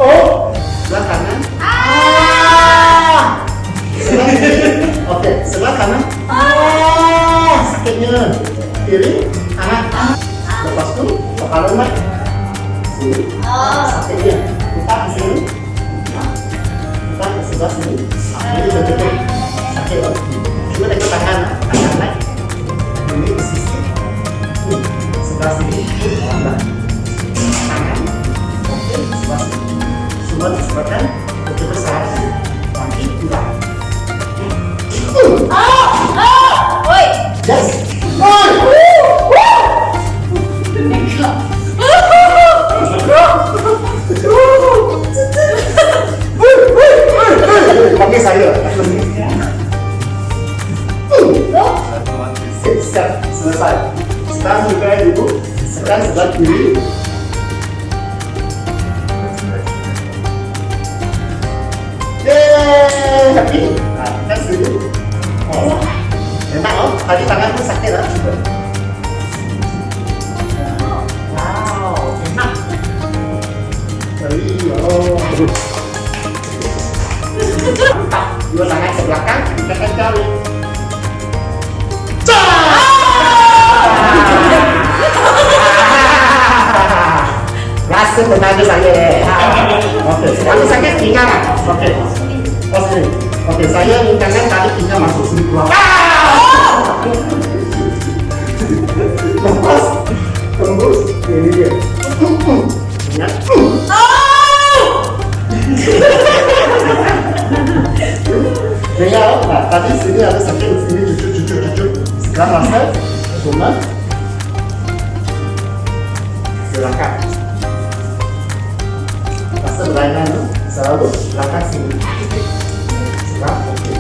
Oh, sebelah kanan. Sebelah kiri. Oke, sebelah kanan. Sakitnya. Kiri, kanan. Lepas tu, kepala naik. Sini. Sakitnya. Kita di sini. Kita ke sebelah sini. Ini betul-betul sakit. Coba tekan tangan, tangan naik. Ini di sisi. Sebelah sini. Tangan. Oke, sebelah sini. Semua disebabkan betul-betul salah sini. Kaki tidak. Yes. Pakai saya. Siap, selesai. Sekarang buka dulu. Sekarang sebelah kiri. Yeay, happy. Nah, kita sini. Oh, enak loh. Tadi tanganku sakit lah. Wow, enak. Mantap. Dua tangan ke belakang, kita akan cari. Rasa tenaga saya. Oke, sekarang sakit tinggal. Oke. Oh sini. Oke, saya inginkan tadi tinggal masuk sini keluar. Lepas. Tembus. Ini dia. Ingat. Dengar, nah tadi sini ada sakit, sini cucuk. Sekarang rasa cuma silakan. Rasa berlainan selalu silakan sini. Sekarang oke.